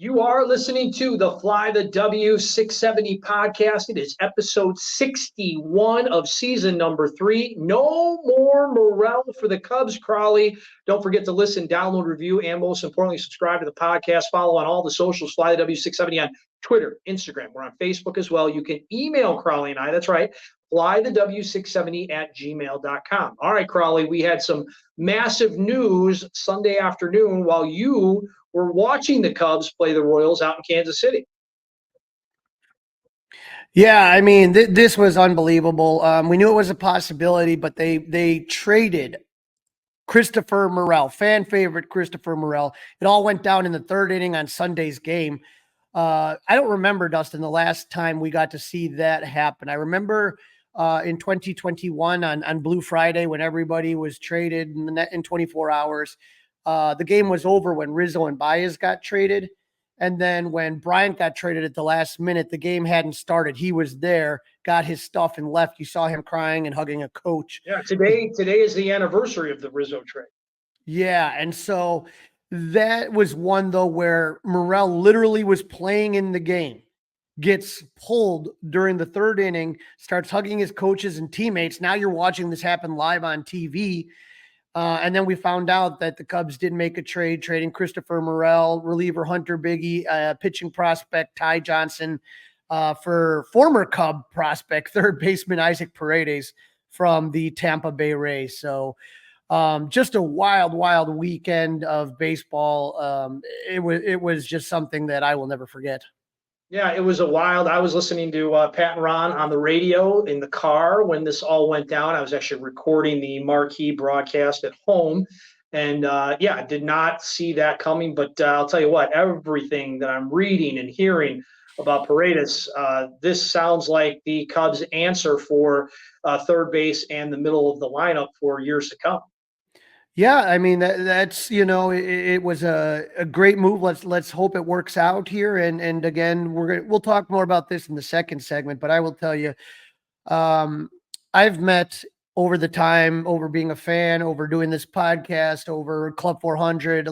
You are listening to the Fly the W670 podcast. It is episode 61 of season number 3. No more Morel for the Cubs, Crawly. Don't forget to listen, download, review, and most importantly, subscribe to the podcast. Follow on all the socials, Fly the W670 on Twitter, Instagram. We're on Facebook as well. You can email Crawly and I. That's right. flythew670@gmail.com. All right, Crawly, we had some massive news Sunday afternoon while you were watching the Cubs play the Royals out in Kansas City. Yeah, I mean, this was unbelievable. We knew it was a possibility, but they traded Christopher Morel, fan favorite Christopher Morel. It all went down in the third inning on Sunday's game. I don't remember, Dustin, the last time we got to see that happen. I remember in 2021 on Blue Friday when everybody was traded in 24 hours. The game was over when Rizzo and Baez got traded. And then when Bryant got traded at the last minute, the game hadn't started. He was there, got his stuff, and left. You saw him crying and hugging a coach. Yeah, today is the anniversary of the Rizzo trade. Yeah, and so that was one, though, where Morel literally was playing in the game, gets pulled during the third inning, starts hugging his coaches and teammates. Now you're watching this happen live on TV. And then we found out that the Cubs did make a trade, trading Christopher Morel, reliever Hunter Biggie, pitching prospect Ty Johnson, for former Cub prospect, third baseman Isaac Paredes from the Tampa Bay Rays. So just a wild, wild weekend of baseball. It was just something that I will never forget. Yeah, it was a wild. I was listening to Pat and Ron on the radio in the car when this all went down. I was actually recording the marquee broadcast at home. And yeah, I did not see that coming. But I'll tell you what, everything that I'm reading and hearing about Paredes, this sounds like the Cubs' answer for third base and the middle of the lineup for years to come. Yeah, I mean that's it was a great move. Let's hope it works out here. And again, we'll talk more about this in the second segment. But I will tell you, I've met over the time, over being a fan, over doing this podcast, over Club 400.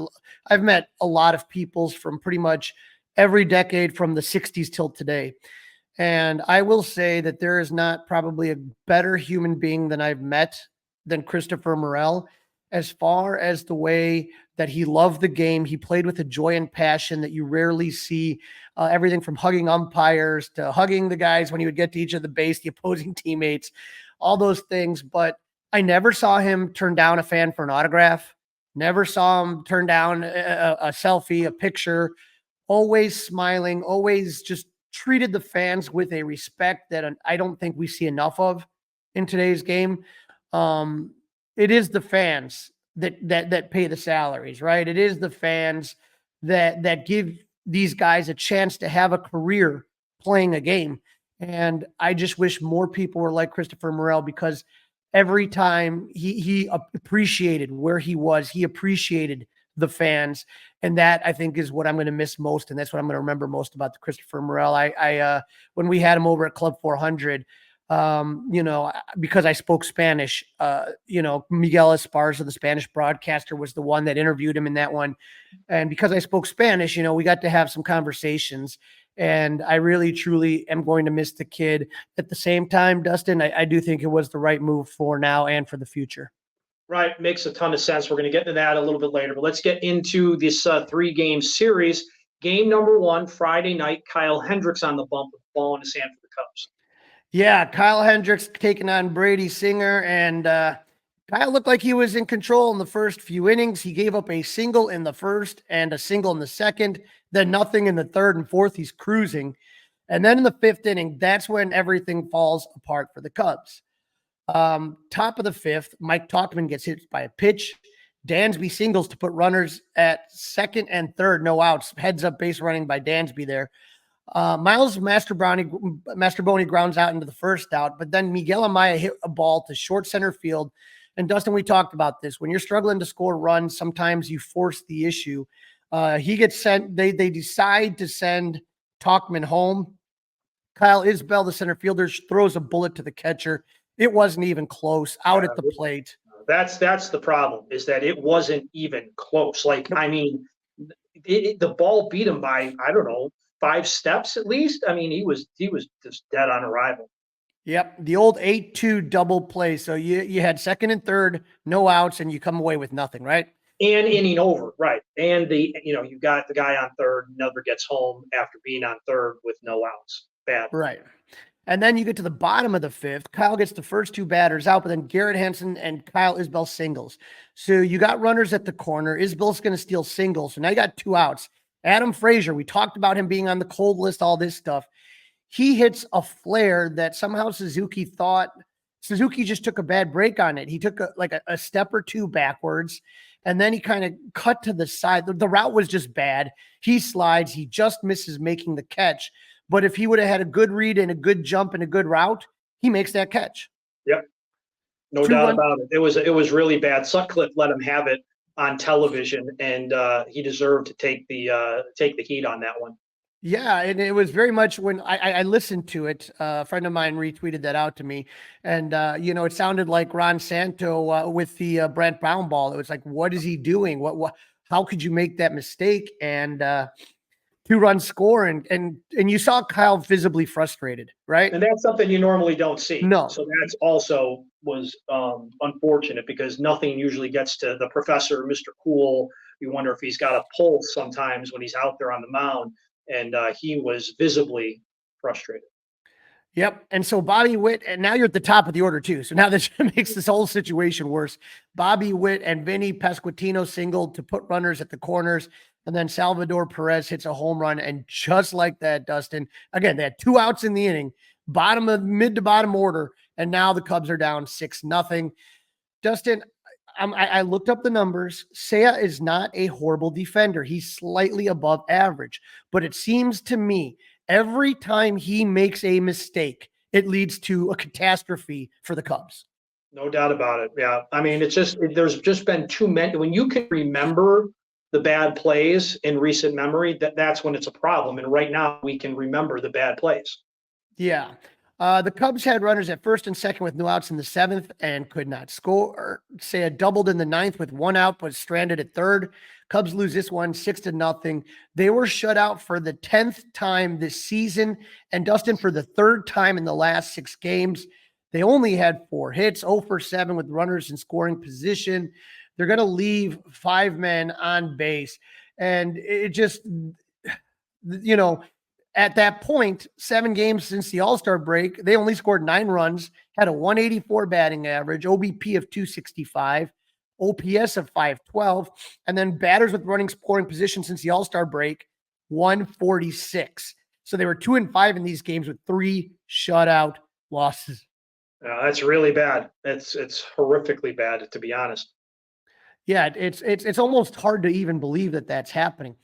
I've met a lot of peoples from pretty much every decade from the 60s till today. And I will say that there is not probably a better human being than I've met than Christopher Morel. As far as the way that he loved the game, he played with a joy and passion that you rarely see. Everything from hugging umpires to hugging the guys when he would get to each of the base, the opposing teammates, all those things. But I never saw him turn down a fan for an autograph. Never saw him turn down a selfie, a picture. Always smiling, always just treated the fans with a respect that I don't think we see enough of in today's game. It is the fans that pay the salaries, right? It is the fans that give these guys a chance to have a career playing a game. And I just wish more people were like Christopher Morel, because every time he appreciated where he was, he appreciated the fans. And that, I think, is what I'm going to miss most. And that's what I'm going to remember most about the Christopher Morel. I when we had him over at Club 400, because I spoke Spanish, Miguel Esparza, the Spanish broadcaster, was the one that interviewed him in that one. And because I spoke Spanish, we got to have some conversations, and I really, truly am going to miss the kid. At the same time, Dustin, I do think it was the right move for now and for the future. Right. Makes a ton of sense. We're going to get into that a little bit later, but let's get into this 3-game series. Game number 1, Friday night, Kyle Hendricks on the bump with the ball in his hand for the Cubs. Yeah, Kyle Hendricks taking on Brady Singer, and Kyle looked like he was in control in the first few innings. He gave up a single in the first and a single in the second, then nothing in the third and fourth. He's cruising. And then in the fifth inning, that's when everything falls apart for the Cubs. Top of the fifth, Mike Tauchman gets hit by a pitch. Dansby singles to put runners at second and third, no outs. Heads up base running by Dansby there. Miles Mastrobuoni grounds out into the first out, but then Miguel Amaya hit a ball to short center field. And Dustin, we talked about this. When you're struggling to score runs, sometimes you force the issue. He gets sent. They decide to send Tauchman home. Kyle Isbell, the center fielder, throws a bullet to the catcher. It wasn't even close, out at the plate. That's the problem, is that it wasn't even close. Like, I mean, The ball beat him by, I don't know, 5 steps at least. I mean, he was just dead on arrival. Yep, the old 8-2 double play. So you had second and third, no outs, and you come away with nothing, right? And inning over, right? And you got the guy on third, never gets home after being on third with no outs. Bad. Right. And then you get to the bottom of the fifth. Kyle gets the first two batters out, but then Garrett Hansen and Kyle Isbell singles. So you got runners at the corner. Isbell's going to steal singles. So now you got 2 outs. Adam Frazier, we talked about him being on the cold list, all this stuff. He hits a flare that somehow Suzuki just took a bad break on it. He took a step or two backwards, and then he kind of cut to the side. The route was just bad. He slides. He just misses making the catch. But if he would have had a good read and a good jump and a good route, he makes that catch. Yep. No doubt about it. It was really bad. Sutcliffe let him have it on television, and he deserved to take the heat on that one. Yeah, and it was very much when I listened to it. A friend of mine retweeted that out to me, and it sounded like Ron Santo with the Brent Brown ball. It was like, what is he doing? What? How could you make that mistake? And 2-run score, and you saw Kyle visibly frustrated, right? And that's something you normally don't see. No. So that's also was unfortunate because nothing usually gets to the professor, Mr. Cool. You wonder if he's got a pulse sometimes when he's out there on the mound, and he was visibly frustrated. Yep. And so Bobby Witt, and now you're at the top of the order too. So now that makes this whole situation worse. Bobby Witt and Vinny Pasquantino singled to put runners at the corners. And then Salvador Perez hits a home run. And just like that, Dustin, again, they had 2 outs in the inning, mid to bottom order. And now the Cubs are down 6-0. Dustin, I looked up the numbers. Seiya is not a horrible defender. He's slightly above average. But it seems to me every time he makes a mistake, it leads to a catastrophe for the Cubs. No doubt about it. Yeah. I mean, there's just been too many. When you can remember the bad plays in recent memory, that's when it's a problem. And right now we can remember the bad plays. Yeah. The Cubs had runners at first and second with no outs in the 7th and could not score. Seiya doubled in the 9th with 1 out, but stranded at third. Cubs lose this one 6-0. They were shut out for the 10th time this season, and Dustin, for the 3rd time in the last 6 games. They only had 4 hits, 0 for 7 with runners in scoring position. They're going to leave 5 men on base. And it just, at that point, 7 games since the All-Star break, they only scored 9 runs, had a 184 batting average, OBP of 265, OPS of 512, and then batters with running scoring position since the All-Star break, 146. So they were 2-5 in these games with 3 shutout losses. That's really bad. It's horrifically bad, to be honest. Yeah, it's almost hard to even believe that that's happening.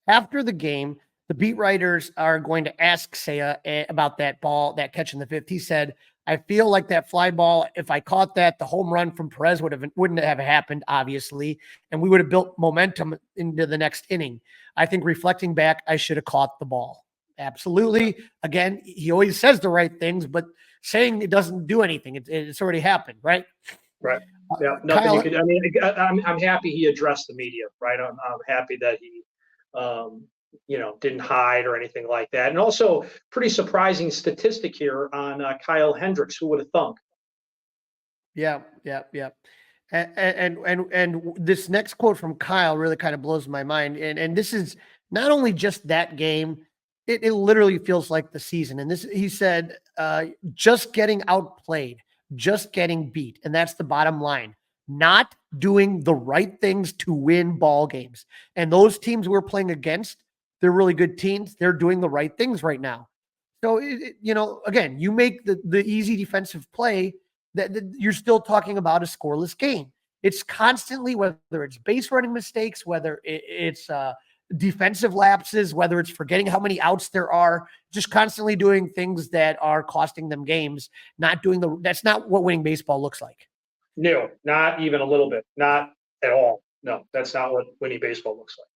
After the game, the beat writers are going to ask Seiya about that ball, that catch in the 5th. He said, I feel like that fly ball, if I caught that, the home run from Perez wouldn't have happened, obviously, and we would have built momentum into the next inning. I think reflecting back, I should have caught the ball. Absolutely. Again, he always says the right things, but saying it doesn't do anything. It's already happened, right? Right. Yeah. Nothing Kyle, you could. I mean, I'm happy he addressed the media, right? I'm happy that he, didn't hide or anything like that. And also, pretty surprising statistic here on Kyle Hendricks. Who would have thunk? Yeah. And this next quote from Kyle really kind of blows my mind. And this is not only just that game, it literally feels like the season. And he said, just getting outplayed, just getting beat. And that's the bottom line. Not doing the right things to win ball games. And those teams we're playing against, they're really good teams. They're doing the right things right now. So, again, you make the easy defensive play that you're still talking about a scoreless game. It's constantly, whether it's base running mistakes, whether it's defensive lapses, whether it's forgetting how many outs there are, just constantly doing things that are costing them games, that's not what winning baseball looks like. No, not even a little bit. Not at all. No, that's not what winning baseball looks like.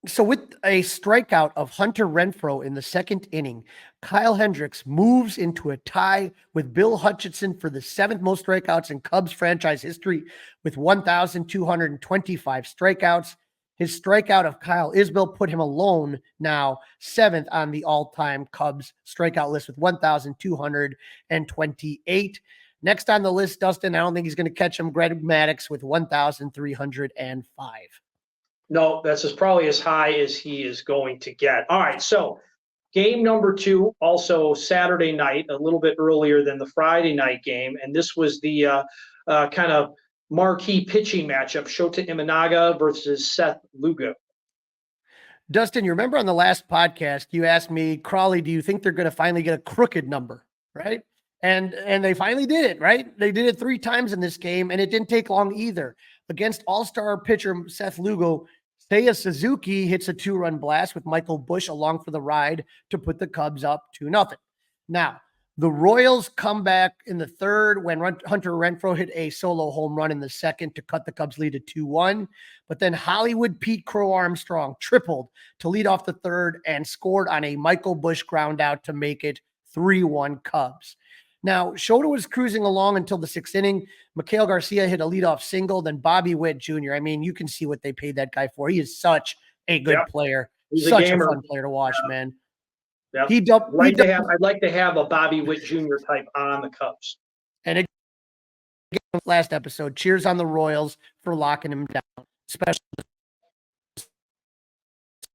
So with a strikeout of Hunter Renfroe in the 2nd inning, Kyle Hendricks moves into a tie with Bill Hutchinson for the 7th most strikeouts in Cubs franchise history with 1,225 strikeouts. His strikeout of Kyle Isbell put him alone now 7th on the all-time Cubs strikeout list with 1,228. Next on the list, Dustin, I don't think he's going to catch him, Greg Maddux with 1,305. No, that's probably as high as he is going to get. All right, so game number 2, also Saturday night, a little bit earlier than the Friday night game, and this was the kind of marquee pitching matchup, Shota Imanaga versus Seth Lugo. Dustin, you remember on the last podcast, you asked me, Crawly, do you think they're going to finally get a crooked number, right? And they finally did it, right? They did it 3 times in this game, and it didn't take long either. Against all-star pitcher Seth Lugo, Seiya Suzuki hits a 2-run blast with Michael Busch along for the ride to put the Cubs up 2-0. Now, the Royals come back in the 3rd when Hunter Renfroe hit a solo home run in the 2nd to cut the Cubs lead to 2-1. But then Hollywood Pete Crow Armstrong tripled to lead off the 3rd and scored on a Michael Busch ground out to make it 3-1 Cubs. Now, Shota was cruising along until the 6th inning. Mikhail Garcia hit a leadoff single, then Bobby Witt Jr. I mean, you can see what they paid that guy for. He is such a good player. He's such a fun player to watch, man. Yep. I'd like to have a Bobby Witt Jr. type on the Cubs. And again, last episode, cheers on the Royals for locking him down, especially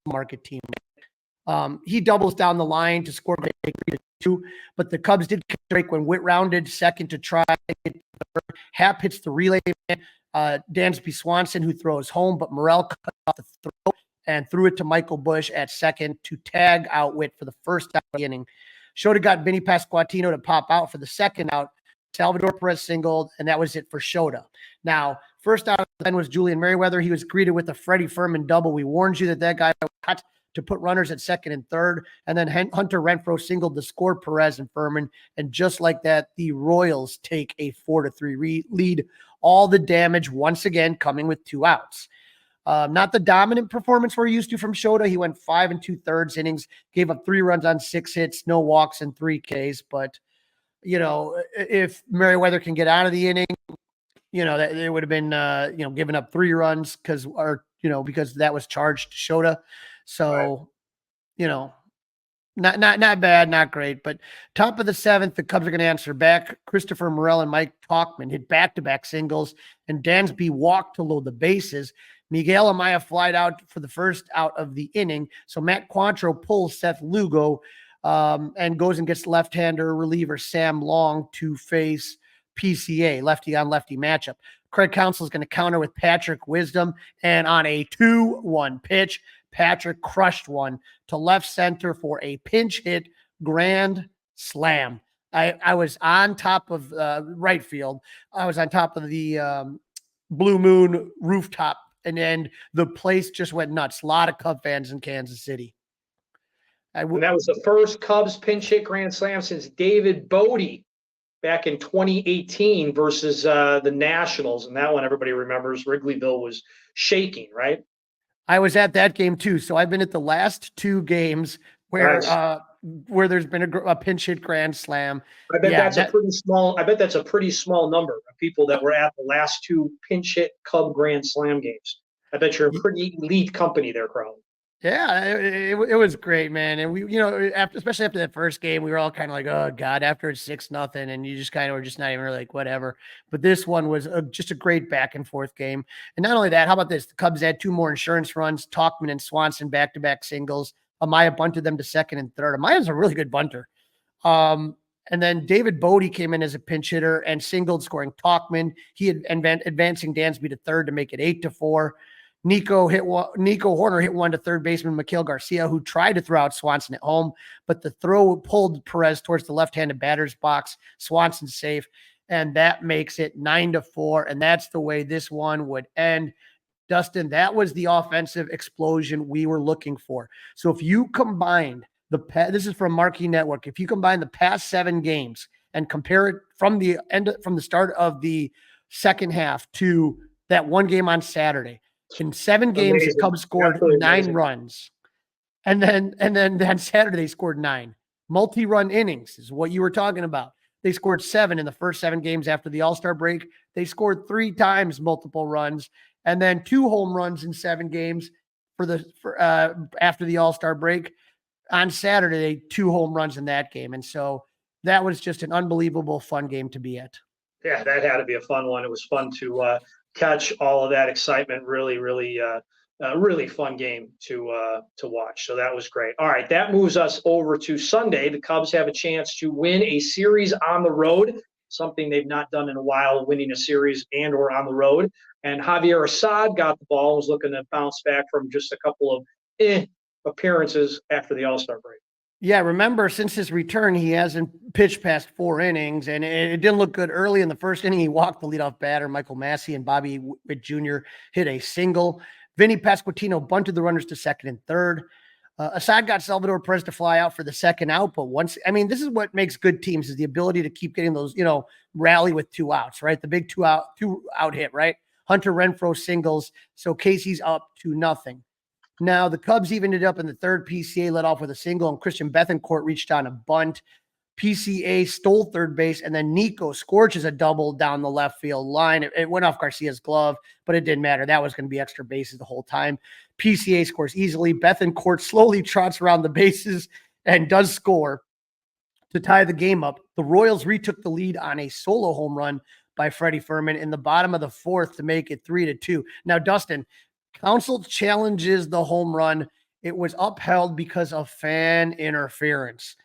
market team. He doubles down the line to score 3-2, but the Cubs did break when Witt rounded 2nd to try. Happ hits the relay man, Dansby Swanson, who throws home, but Morel cut off the throw and threw it to Michael Busch at 2nd to tag out Witt for the first out of the inning. Shota got Vinny Pasquantino to pop out for the 2nd out. Salvador Perez singled, and that was it for Shota. Now, first out of the 10 was Julian Merriweather. He was greeted with a Freddie Furman double. We warned you that guy was hot to put runners at 2nd and 3rd, and then Hunter Renfroe singled to score Perez and Furman, and just like that, the Royals take a 4-3 lead. All the damage once again coming with 2 outs. Not the dominant performance we're used to from Shota. He went 5 2/3 innings, gave up 3 runs on 6 hits, no walks, and 3 Ks. But, you know, if Merriweather can get out of the inning, you know, that it would have been, giving up 3 runs because that was charged to Shota. So, you know, not bad, not great. But top of the 7th, the Cubs are going to answer back. Christopher Morel and Mike Tauchman hit back-to-back singles, and Dansby walked to load the bases. Miguel Amaya flied out for the first out of the inning. So Matt Quantrill pulls Seth Lugo and goes and gets left-hander reliever Sam Long to face PCA, lefty-on-lefty matchup. Craig Counsell is going to counter with Patrick Wisdom, and on a 2-1 pitch, Patrick crushed one to left center for a pinch hit grand slam. I was on top of right field. I was on top of the Blue Moon rooftop, and then the place just went nuts. A lot of Cub fans in Kansas City. And that was the first Cubs pinch hit grand slam since David Bodie back in 2018 versus the Nationals. And that one, everybody remembers, Wrigleyville was shaking, right? I was at that game too. So I've been at the last 2 games where there's been a pinch hit grand slam. I bet that's a pretty small number of people that were at the last 2 pinch hit Cub grand slam games. I bet you're a pretty elite company there, Crawly. Yeah, it was great, man. And we, especially after that first game, we were all kind of like, oh God, after it's 6-0, and you just kind of were just not even really like, whatever. But this one was just a great back and forth game. And not only that, how about this? The Cubs had 2 more insurance runs, Tauchman and Swanson back-to-back singles. Amaya bunted them to 2nd and 3rd. Amaya's a really good bunter. And then David Bodie came in as a pinch hitter and singled, scoring Tauchman. He had advancing Dansby to 3rd to make it 8-4. Nico Horner hit one to third baseman Mikhail Garcia, who tried to throw out Swanson at home, but the throw pulled Perez towards the left-handed batter's box. Swanson's safe, and that makes it 9-4, and that's the way this one would end. Dustin, that was the offensive explosion we were looking for. So if you combined this is from Marquee Network, if you combine the past 7 games and compare it from the start of the second half to that one game on Saturday, in 7 games, the Cubs scored 9 runs. And then Saturday they scored 9. Multi-run innings is what you were talking about. They scored 7 in the first 7 games after the All-Star break. They scored 3 times multiple runs. and then 2 home runs in 7 games after the All-Star break. On Saturday, 2 home runs in that game. And so that was just an unbelievable fun game to be at. Yeah, that had to be a fun one. It was fun to catch all of that excitement. Really, really, really fun game to watch. So that was great. All right, that moves us over to Sunday. The Cubs have a chance to win a series on the road, something they've not done in a while, winning a series and or on the road. And Javier Assad got the ball and was looking to bounce back from just a couple of appearances after the All-Star break. Yeah, remember, since his return, he hasn't pitched past 4 innings, and it didn't look good early. In the first inning, he walked the leadoff batter, Michael Massey, and Bobby Witt Jr. hit a single. Vinny Pasquantino bunted the runners to second and third. Assad got Salvador Perez to fly out for the second out, but this is what makes good teams, is the ability to keep getting those, rally with 2 outs, right? The big two out hit, right? Hunter Renfroe singles, so Casey's up 2-0. Now, the Cubs evened it up in the third. PCA led off with a single, and Christian Bethancourt reached on a bunt. PCA stole third base, and then Nico scorches a double down the left field line. It went off Garcia's glove, but it didn't matter. That was going to be extra bases the whole time. PCA scores easily. Bethancourt slowly trots around the bases and does score to tie the game up. The Royals retook the lead on a solo home run by Freddie Furman in the bottom of the 4th to make it 3-2. Now, Dustin, Counsell challenges the home run. It was upheld because of fan interference.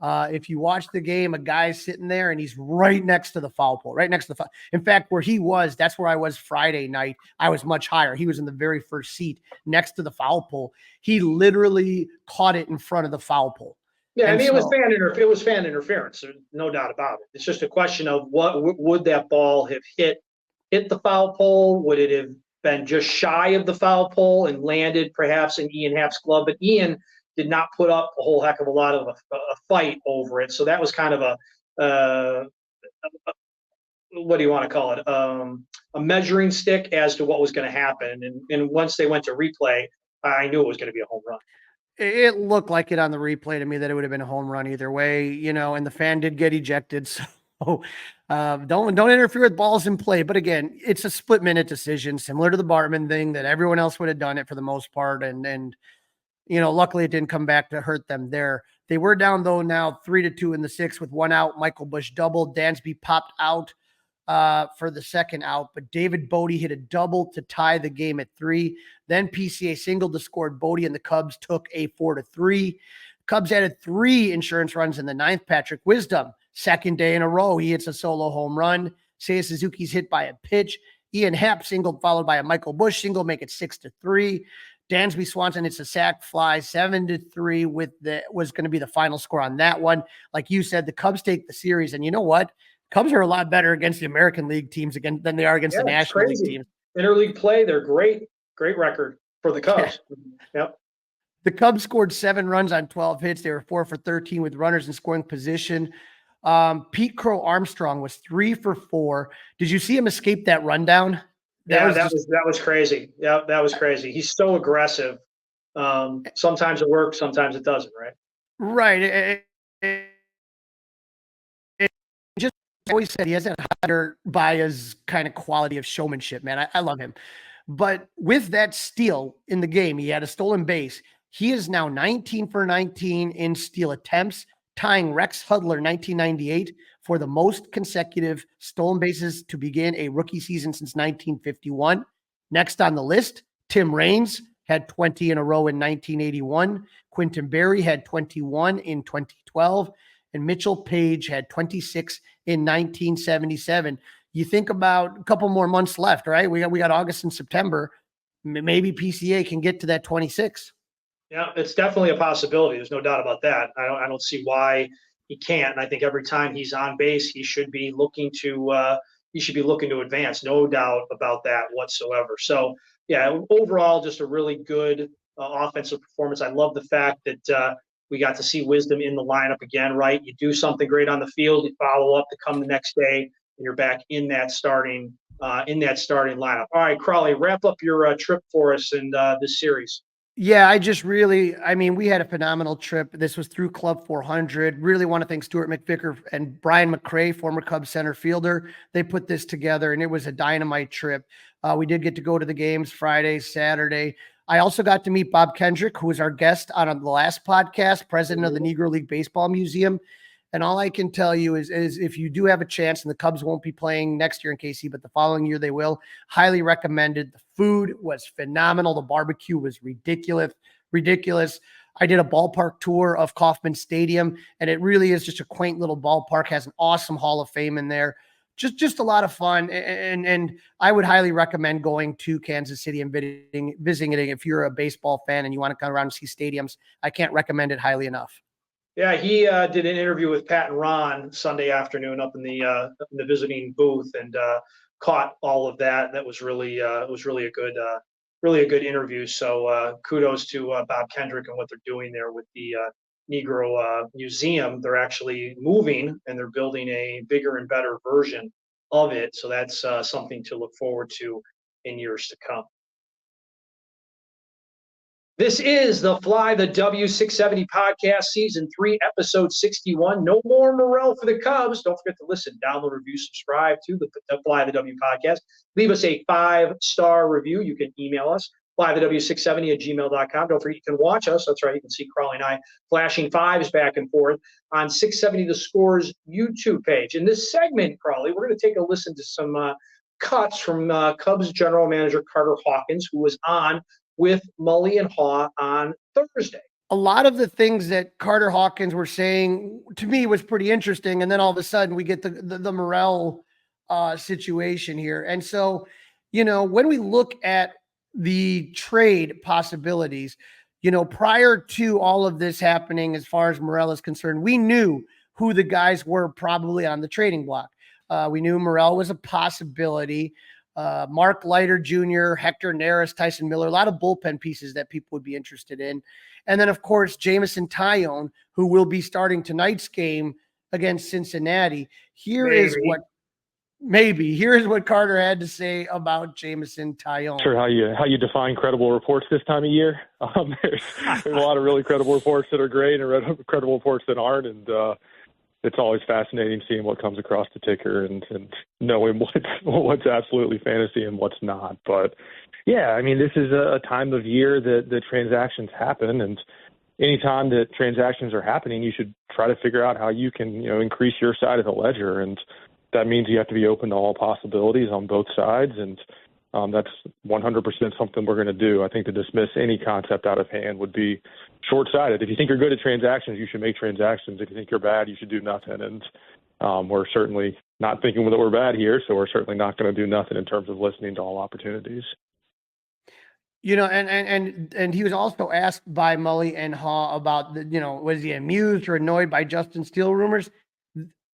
If you watch the game, a guy's sitting there and he's right next to the foul pole, right next to the foul. In fact, where he was, that's where I was Friday night. I was much higher. He was in the very first seat next to the foul pole. He literally caught it in front of the foul pole. Yeah, it was fan interference. There's no doubt about it. It's just a question of what would that ball have hit the foul pole? Would it have been just shy of the foul pole and landed perhaps in Ian Happ's glove? But Ian did not put up a whole heck of a lot of a fight over it. So that was kind of a what do you want to call it? A measuring stick as to what was going to happen. And once they went to replay, I knew it was going to be a home run. It looked like it on the replay to me that it would have been a home run either way, and the fan did get ejected. So don't interfere with balls in play. But again, it's a split-minute decision, similar to the Bartman thing, that everyone else would have done it for the most part. And luckily it didn't come back to hurt them there. They were down, though, now 3-2 in the 6th with 1 out. Michael Busch doubled. Dansby popped out for the second out, but David Bodie hit a double to tie the game at 3. Then PCA singled to score Bodie, and the Cubs took a 4-3. Cubs added 3 insurance runs in the 9th. Patrick Wisdom, second day in a row, he hits a solo home run. Seiya Suzuki's hit by a pitch. Ian Happ singled, followed by a Michael Busch single, make it 6-3. Dansby Swanson hits a sac fly, 7-3 was going to be the final score on that one. Like you said, the Cubs take the series, and you know what? Cubs are a lot better against the American League teams than they are against the National League teams. Interleague play, they're great record for the Cubs. Yeah. Yep. The Cubs scored 7 runs on 12 hits. They were 4 for 13 with runners in scoring position. Pete Crow Armstrong was 3 for 4. Did you see him escape that rundown? That was crazy. Yeah, that was crazy. He's so aggressive. Sometimes it works, sometimes it doesn't, right? Right. Just always said he has that Hunter Baez kind of quality of showmanship, man. I love him. But with that steal in the game, he had a stolen base. He is now 19 for 19 in steal attempts, tying Rex Hudler 1998 for the most consecutive stolen bases to begin a rookie season since 1951. Next on the list, Tim Raines had 20 in a row in 1981. Quinton Berry had 21 in 2012. And Mitchell Page had 26 in 1977. You think about a couple more months left, right? We got August and September. Maybe PCA can get to that 26. Yeah, it's definitely a possibility. There's no doubt about that. I don't see why he can't. And I think every time he's on base, he should be looking to advance. No doubt about that whatsoever. So yeah, overall, just a really good offensive performance. I love the fact that we got to see Wisdom in the lineup again. Right, you do something great on the field, you follow up to come the next day, and you're back in that starting lineup. All right, Crawly, wrap up your trip for us in this series. Yeah, we had a phenomenal trip. This was through Club 400. Really want to thank Stuart McVicker and Brian McCray, former Cubs center fielder. They put this together, and it was a dynamite trip. We did get to go to the games Friday, Saturday. I also got to meet Bob Kendrick, who was our guest on the last podcast, president of the Negro League Baseball Museum. And all I can tell you is if you do have a chance, and the Cubs won't be playing next year in KC, but the following year they will, highly recommended. The food was phenomenal. The barbecue was ridiculous. I did a ballpark tour of Kauffman Stadium, and it really is just a quaint little ballpark, has an awesome Hall of Fame in there. Just a lot of fun. And I would highly recommend going to Kansas City and visiting it if you're a baseball fan and you want to come around and see stadiums. I can't recommend it highly enough. Yeah, he did an interview with Pat and Ron Sunday afternoon up in the visiting booth, and caught all of that. That was really a good interview. So kudos to Bob Kendrick and what they're doing there with the Negro Museum. They're actually moving, and they're building a bigger and better version of it. So that's something to look forward to in years to come. This is the Fly the W670 podcast, season 3, episode 61. No more Morel for the Cubs. Don't forget to listen, download, review, subscribe to the Fly the W podcast. Leave us a 5-star review. You can email us, flythew670@gmail.com. Don't forget, you can watch us. That's right. You can see Crawly and I flashing 5s back and forth on 670 The Score's YouTube page. In this segment, Crawly, we're going to take a listen to some cuts from Cubs general manager Carter Hawkins, who was on with Mully and Haugh on Thursday. A lot of the things that Carter Hawkins were saying to me was pretty interesting. And then all of a sudden we get the Morel situation here. And so, when we look at the trade possibilities, prior to all of this happening, as far as Morel is concerned, we knew who the guys were probably on the trading block. We knew Morel was a possibility. Mark Leiter Jr., Hector Neris, Tyson Miller, a lot of bullpen pieces that people would be interested in. And then, of course, Jameson Taillon, who will be starting tonight's game against Cincinnati. Here's what Carter had to say about Jameson Taillon. Sure, how you define credible reports this time of year. There's a lot of really credible reports that are great and credible reports that aren't. And it's always fascinating seeing what comes across the ticker and knowing what's absolutely fantasy and what's not. But yeah, I mean, this is a time of year that the transactions happen, and anytime that transactions are happening, you should try to figure out how you can, increase your side of the ledger. And that means you have to be open to all possibilities on both sides. And that's 100% something we're going to do. I think to dismiss any concept out of hand would be short-sighted. If you think you're good at transactions, you should make transactions. If you think you're bad, you should do nothing. And we're certainly not thinking that we're bad here, so we're certainly not going to do nothing in terms of listening to all opportunities. And he was also asked by Mully and Haugh about was he amused or annoyed by Justin Steele rumors?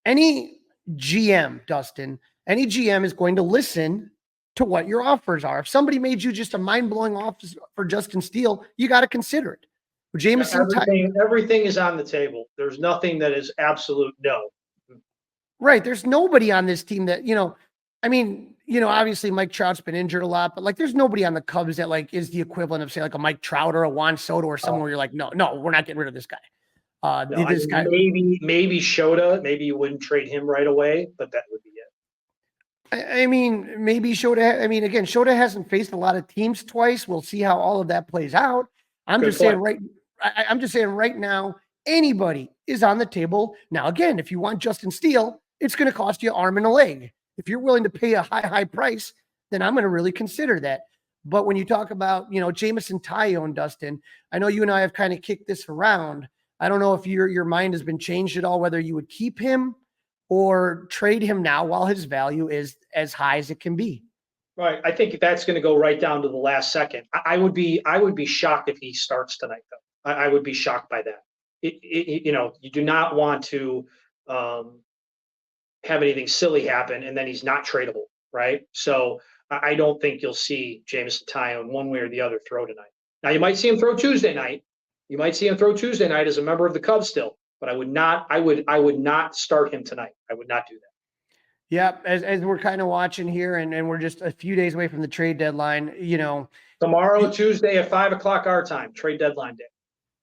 Any GM, Dustin, any GM is going to listen to what your offers are. If somebody made you just a mind-blowing offer for Justin Steele, you got to consider it. Jameson, everything is on the table. There's nothing that is absolute no. Right. There's nobody on this team that, obviously Mike Trout's been injured a lot, but there's nobody on the Cubs that is the equivalent of say a Mike Trout or a Juan Soto or someone where you're like, no, we're not getting rid of this guy. Maybe Shota, maybe you wouldn't trade him right away, but that would be it. Maybe Shota. Again, Shota hasn't faced a lot of teams twice. We'll see how all of that plays out. I'm just saying right now, anybody is on the table. Now, again, if you want Justin Steele, it's going to cost you an arm and a leg. If you're willing to pay a high price, then I'm going to really consider that. But when you talk about, Jameson Taillon, Dustin, I know you and I have kind of kicked this around. I don't know if your mind has been changed at all, whether you would keep him or trade him now while his value is as high as it can be. Right. I think that's going to go right down to the last second. I would be shocked if he starts tonight, though. I would be shocked by that. You do not want to have anything silly happen and then he's not tradable, right? So I don't think you'll see Jameson Taillon one way or the other throw tonight. Now you might see him throw Tuesday night. You might see him throw Tuesday night as a member of the Cubs still, but I would not start him tonight. I would not do that. Yeah, as we're kind of watching here, and we're just a few days away from the trade deadline. Tomorrow, Tuesday at 5:00 our time, trade deadline day.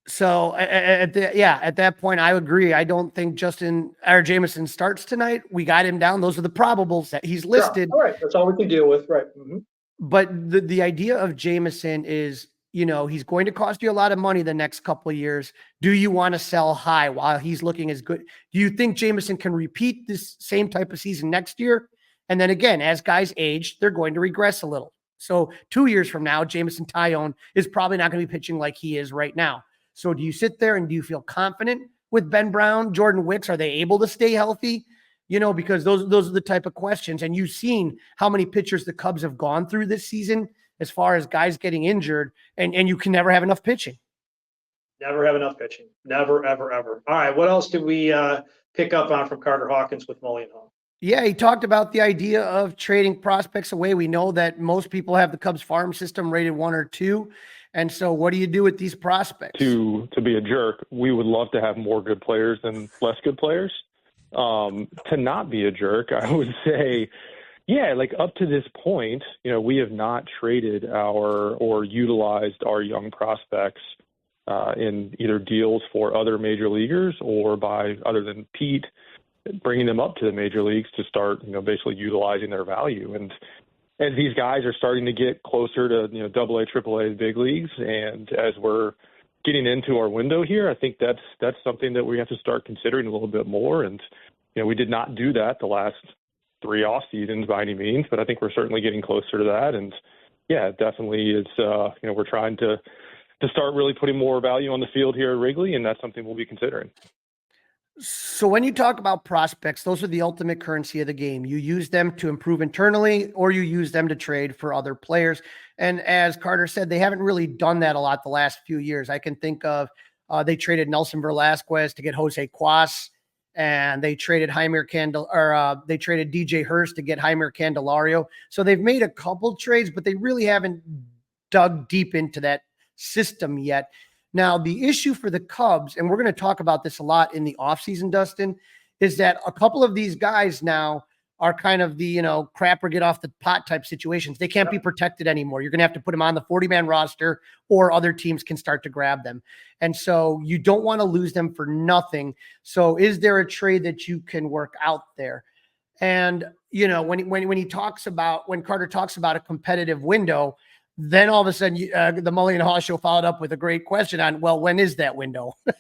So at that point, I agree. I don't think Jameson starts tonight. We got him down. Those are the probables that he's listed. Yeah. All right, that's all we can deal with, right? Mm-hmm. But the idea of Jameson is, he's going to cost you a lot of money the next couple of years. Do you want to sell high while he's looking as good? Do you think Jameson can repeat this same type of season next year? And then again, as guys age, they're going to regress a little. So 2 years from now, Jameson Taillon is probably not going to be pitching like he is right now. So do you sit there and do you feel confident with Ben Brown, Jordan Wicks? Are they able to stay healthy? Because those are the type of questions. And you've seen how many pitchers the Cubs have gone through this season as far as guys getting injured, and you can never have enough pitching. Never have enough pitching. Never, ever, ever. All right. What else did we pick up on from Carter Hawkins with Mully Haugh? Yeah, he talked about the idea of trading prospects away. We know that most people have the Cubs farm system rated 1 or 2. And so what do you do with these prospects? To be a jerk, we would love to have more good players than less good players. To not be a jerk, I would say, yeah, like up to this point, we have not traded or utilized our young prospects in either deals for other major leaguers or by, other than Pete, bringing them up to the major leagues to start, basically utilizing their value. And as these guys are starting to get closer to, double A, triple A, big leagues, and as we're getting into our window here, I think that's something that we have to start considering a little bit more. And, we did not do that the last 3 off seasons by any means, but I think we're certainly getting closer to that. And yeah, definitely it's, we're trying to start really putting more value on the field here at Wrigley, and that's something we'll be considering. So when you talk about prospects, those are the ultimate currency of the game. You use them to improve internally, or you use them to trade for other players. And as Carter said, they haven't really done that a lot the last few years. I can think of they traded Nelson Velasquez to get Jose Cuas, and they traded they traded DJ Hurst to get Jaime Candelario. So they've made a couple trades, but they really haven't dug deep into that system yet. Now, the issue for the Cubs, and we're going to talk about this a lot in the offseason, Dustin, is that a couple of these guys now are kind of the, crap or get off the pot type situations. They can't be protected anymore. You're going to have to put them on the 40-man roster, or other teams can start to grab them. And so you don't want to lose them for nothing. So is there a trade that you can work out there? And, when Carter talks about a competitive window, then all of a sudden the Mully Haugh Show followed up with a great question on, well, when is that window? I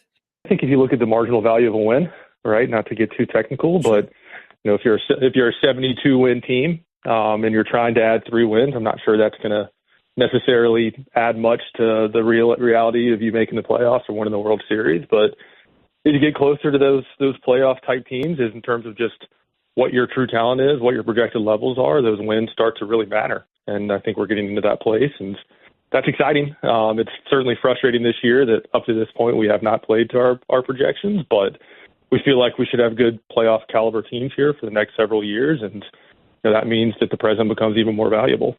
think if you look at the marginal value of a win, right, not to get too technical, but if you're a 72-win team and you're trying to add 3 wins, I'm not sure that's going to necessarily add much to the reality of you making the playoffs or winning the World Series. But as you get closer to those playoff type teams, is in terms of just what your true talent is, what your projected levels are, those wins start to really matter. And I think we're getting into that place, and that's exciting. It's certainly frustrating this year that up to this point we have not played to our projections, but we feel like we should have good playoff caliber teams here for the next several years, and that means that the present becomes even more valuable.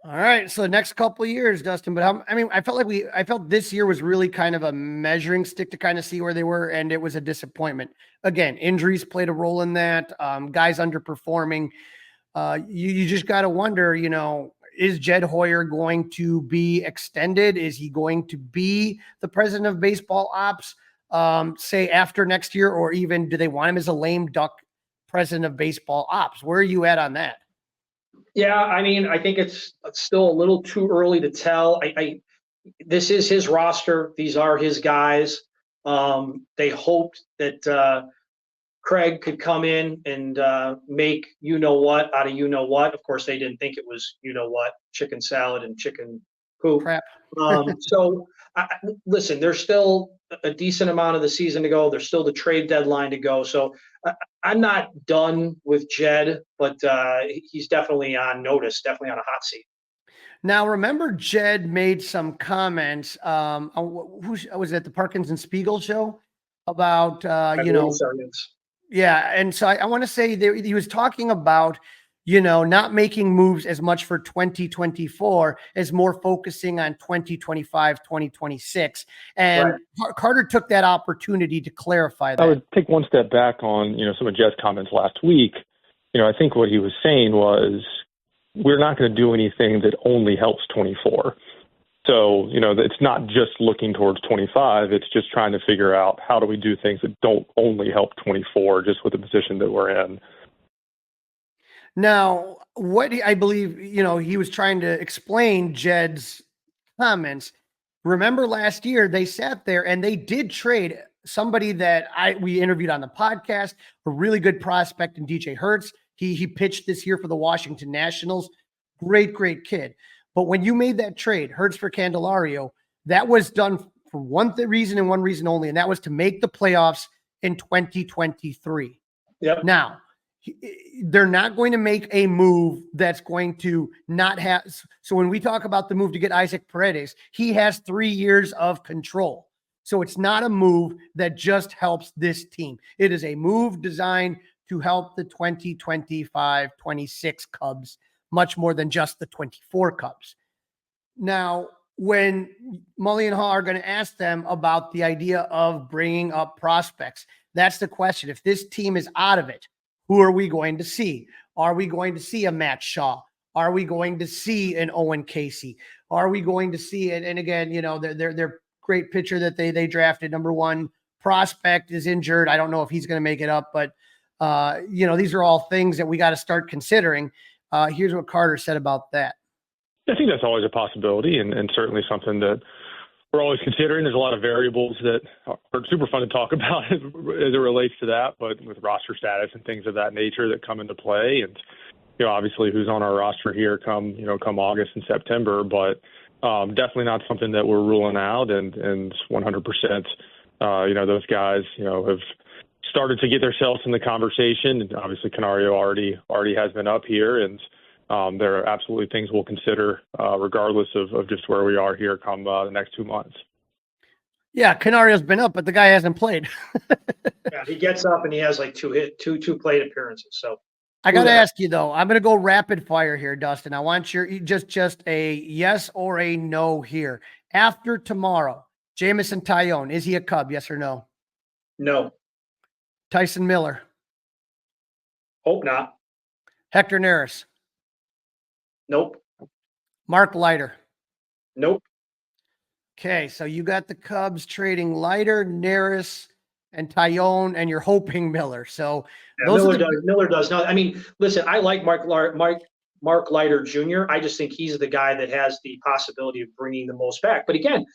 All right, so the next couple of years, Dustin. But I felt this year was really kind of a measuring stick to kind of see where they were, and it was a disappointment. Again, injuries played a role in that. Guys underperforming. You just got to wonder, is Jed Hoyer going to be extended? Is he going to be the president of baseball ops, say after next year, or even do they want him as a lame duck president of baseball ops? Where are you at on that? Yeah, I think it's still a little too early to tell. This is his roster. These are his guys. They hoped that Craig could come in and make you-know-what out of you-know-what. Of course, they didn't think it was you-know-what, chicken salad and chicken poop. Crap. So, listen, there's still a decent amount of the season to go. There's still the trade deadline to go. So I'm not done with Jed, but he's definitely on notice, definitely on a hot seat. Now, remember Jed made some comments. Who was at the Parkins and Spiegel show about, yeah. And so I want to say that he was talking about, not making moves as much for 2024 as more focusing on 2025, 2026. And right. Carter took that opportunity to clarify that. I would take one step back on, some of Jed's comments last week. I think what he was saying was, we're not going to do anything that only helps 24. So, it's not just looking towards 25. It's just trying to figure out how do we do things that don't only help 24 just with the position that we're in. Now, I believe, he was trying to explain Jed's comments. Remember last year they sat there and they did trade somebody that we interviewed on the podcast, a really good prospect in DJ Hertz. He pitched this year for the Washington Nationals. Great kid. But when you made that trade, Hertz for Candelario, that was done for one reason and one reason only, and that was to make the playoffs in 2023. Yep. Now, they're not going to make a move that's going to not have. So when we talk about the move to get Isaac Paredes, he has 3 years of control. So it's not a move that just helps this team. It is a move designed to help the 2025-26 Cubs much more than just the 24 Cubs. Now, when Mully and Haugh are going to ask them about the idea of bringing up prospects, that's the question. If this team is out of it, who are we going to see? Are we going to see a Matt Shaw? Are we going to see an Owen Casey? Are we going to see it? And again, their great pitcher that they drafted, number 1 prospect, is injured. I don't know if he's going to make it up, but these are all things that we got to start considering. Here's what Carter said about that. I think that's always a possibility and certainly something that we're always considering. There's a lot of variables that are super fun to talk about as it relates to that, but with roster status and things of that nature that come into play. And, obviously who's on our roster here come August and September, but definitely not something that we're ruling out. And 100%, those guys, have started to get themselves in the conversation. And obviously Canario already has been up here, and there are absolutely things we'll consider regardless of just where we are here come the next 2 months. Yeah, Canario's been up, but the guy hasn't played. Yeah, he gets up and he has like two plate appearances. So I got to ask you though, I'm going to go rapid fire here, Dustin. I want your just a yes or a no here. After tomorrow, Jamison Tyone, is he a Cub? Yes or no? No. Tyson Miller. Hope not. Hector Neris. Nope. Mark Leiter. Nope. Okay, so you got the Cubs trading Leiter, Neris, and Tyone, and you're hoping Miller. So yeah, Miller does not. I mean, listen, I like Mark Leiter Jr. I just think he's the guy that has the possibility of bringing the most back. But again,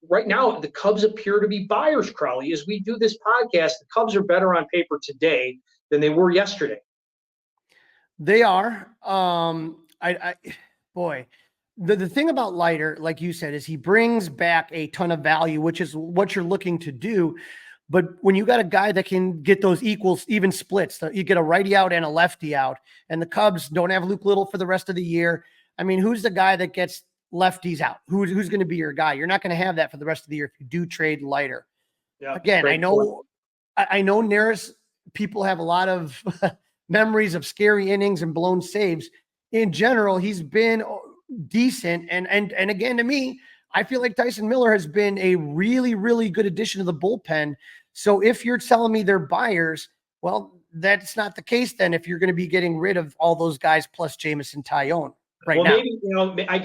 right now the Cubs appear to be buyers, Crawly. As we do this podcast, the Cubs are better on paper today than they were yesterday. They are. The thing about Leiter, like you said, is he brings back a ton of value, which is what you're looking to do. But when you got a guy that can get those even splits, you get a righty out and a lefty out, and the Cubs don't have Luke Little for the rest of the year. I mean, who's the guy that gets lefties out? Who's going to be your guy? You're not going to have that for the rest of the year if you do trade Leiter. Yeah, again, I know Neris, people have a lot of memories of scary innings and blown saves. In general, he's been decent. And again, to me, I feel like Tyson Miller has been a really, really good addition to the bullpen. So if you're telling me they're buyers, well, that's not the case then if you're going to be getting rid of all those guys plus Jamison Tyone right now. Maybe, I